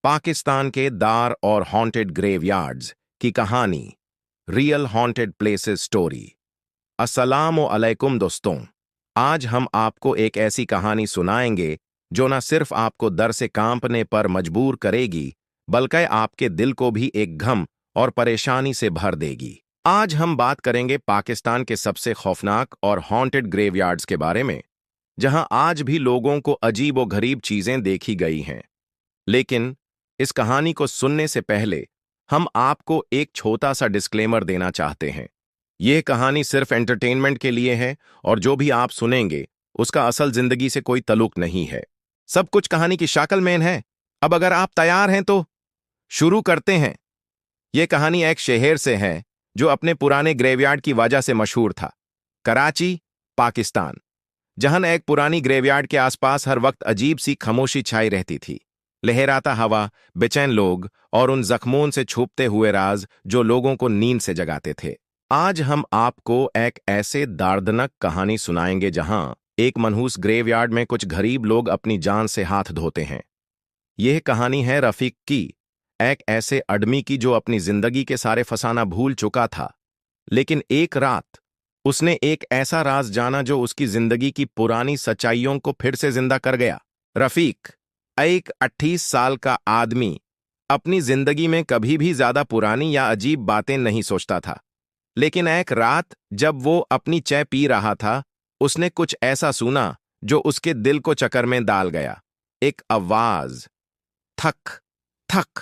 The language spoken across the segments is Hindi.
पाकिस्तान के दार और हॉन्टेड ग्रेवयार्ड्स की कहानी। Real haunted places story. अस्सलामु अलैकुम दोस्तों, आज हम आपको एक ऐसी कहानी सुनाएंगे जो न सिर्फ आपको डर से कांपने पर मजबूर करेगी, बल्कि आपके दिल को भी एक गम और परेशानी से भर देगी। आज हम बात करेंगे पाकिस्तान के सबसे खौफनाक और हॉन्टेड ग्रेवयार्ड्स के बारे में, जहां आज भी लोगों को अजीब व गरीब चीजें देखी गई हैं। लेकिन इस कहानी को सुनने से पहले हम आपको एक छोटा सा डिस्क्लेमर देना चाहते हैं। यह कहानी सिर्फ एंटरटेनमेंट के लिए है और जो भी आप सुनेंगे उसका असल जिंदगी से कोई तल्लुक नहीं है। सब कुछ कहानी की शक्ल में है। अब अगर आप तैयार हैं तो शुरू करते हैं। यह कहानी एक शहर से है जो अपने पुराने ग्रेवयार्ड की वजह से मशहूर था। कराची, पाकिस्तान, जहां एक पुरानी ग्रेवयार्ड के आसपास हर वक्त अजीब सी खामोशी छाई रहती थी। लहराता हवा, बेचैन लोग और उन जख्मों से छुपते हुए राज जो लोगों को नींद से जगाते थे। आज हम आपको एक ऐसे दर्दनाक कहानी सुनाएंगे जहां एक मनहूस ग्रेवयार्ड में कुछ गरीब लोग अपनी जान से हाथ धोते हैं। यह कहानी है रफीक की, एक ऐसे आदमी की जो अपनी जिंदगी के सारे फसाना भूल चुका था, लेकिन एक रात उसने एक ऐसा राज जाना जो उसकी जिंदगी की पुरानी सच्चाइयों को फिर से जिंदा कर गया। रफीक, एक 28 साल का आदमी, अपनी जिंदगी में कभी भी ज्यादा पुरानी या अजीब बातें नहीं सोचता था। लेकिन एक रात जब वो अपनी चाय पी रहा था, उसने कुछ ऐसा सुना जो उसके दिल को चक्कर में डाल गया। एक आवाज, थक थक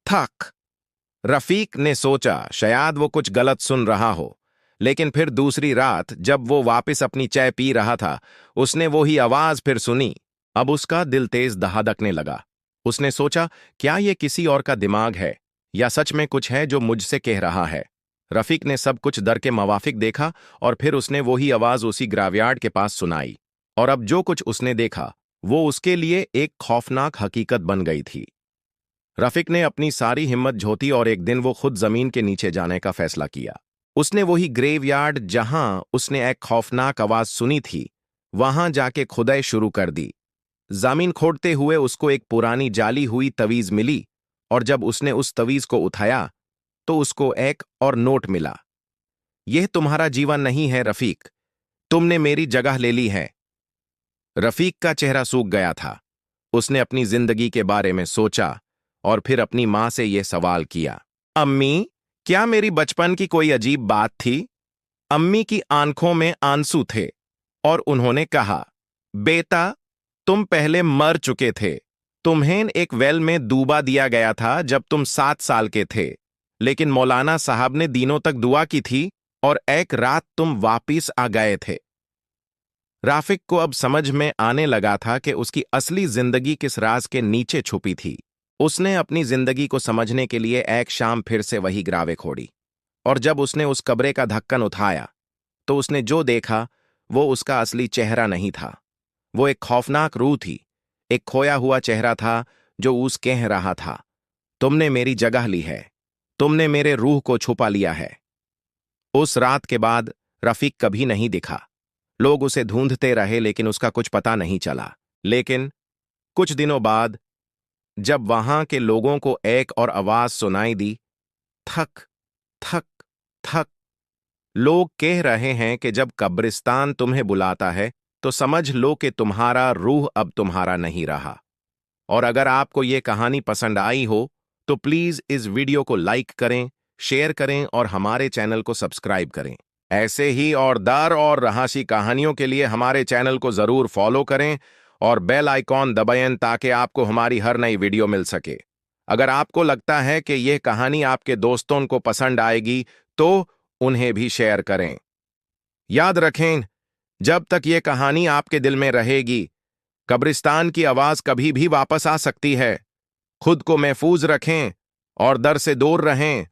थक। रफीक ने सोचा शायद वो कुछ गलत सुन रहा हो, लेकिन फिर दूसरी रात जब वो वापस अपनी चाय पी रहा था, उसने वही आवाज फिर सुनी। अब उसका दिल तेज दहाड़ने लगा। उसने सोचा, क्या ये किसी और का दिमाग है या सच में कुछ है जो मुझसे कह रहा है। रफीक ने सब कुछ डर के मुवाफिक देखा और फिर उसने वही आवाज उसी ग्रेवयार्ड के पास सुनाई। और अब जो कुछ उसने देखा वो उसके लिए एक खौफनाक हकीकत बन गई थी। रफीक ने अपनी सारी हिम्मत झोंकी और एक दिन वो खुद जमीन के नीचे जाने का फैसला किया। उसने वही ग्रेवयार्ड जहां उसने एक खौफनाक आवाज सुनी थी, वहां जाके खुदाई शुरू कर दी। जमीन खोदते हुए उसको एक पुरानी जाली हुई तवीज मिली और जब उसने उस तवीज को उठाया तो उसको एक और नोट मिला। यह तुम्हारा जीवन नहीं है रफीक, तुमने मेरी जगह ले ली है। रफीक का चेहरा सूख गया था। उसने अपनी जिंदगी के बारे में सोचा और फिर अपनी मां से यह सवाल किया, अम्मी, क्या मेरी बचपन की कोई अजीब बात थी? अम्मी की आंखों में आंसू थे और उन्होंने कहा, बेटा, तुम पहले मर चुके थे। तुम्हें एक वेल में डूबा दिया गया था जब तुम 7 साल के थे, लेकिन मौलाना साहब ने दिनों तक दुआ की थी और एक रात तुम वापिस आ गए थे। राफिक को अब समझ में आने लगा था कि उसकी असली जिंदगी किस राज के नीचे छुपी थी। उसने अपनी जिंदगी को समझने के लिए एक शाम फिर से वही ग्रावे खोड़ी और जब उसने उस कब्रे का ढक्कन उठाया तो उसने जो देखा वो उसका असली चेहरा नहीं था। वो एक खौफनाक रूह थी, एक खोया हुआ चेहरा था जो उस कह रहा था, तुमने मेरी जगह ली है, तुमने मेरे रूह को छुपा लिया है। उस रात के बाद रफीक कभी नहीं दिखा। लोग उसे ढूंढते रहे लेकिन उसका कुछ पता नहीं चला। लेकिन कुछ दिनों बाद जब वहां के लोगों को एक और आवाज सुनाई दी, थक थक थक। लोग कह रहे हैं कि जब कब्रिस्तान तुम्हें बुलाता है तो समझ लो कि तुम्हारा रूह अब तुम्हारा नहीं रहा। और अगर आपको ये कहानी पसंद आई हो तो प्लीज इस वीडियो को लाइक करें, शेयर करें और हमारे चैनल को सब्सक्राइब करें। ऐसे ही और डर और रहस्यमय कहानियों के लिए हमारे चैनल को जरूर फॉलो करें और बेल आइकॉन दबाएं ताकि आपको हमारी हर नई वीडियो मिल सके। अगर आपको लगता है कि यह कहानी आपके दोस्तों को पसंद आएगी तो उन्हें भी शेयर करें। याद रखें, जब तक यह कहानी आपके दिल में रहेगी, कब्रिस्तान की आवाज कभी भी वापस आ सकती है। खुद को महफूज रखें और डर से दूर रहें।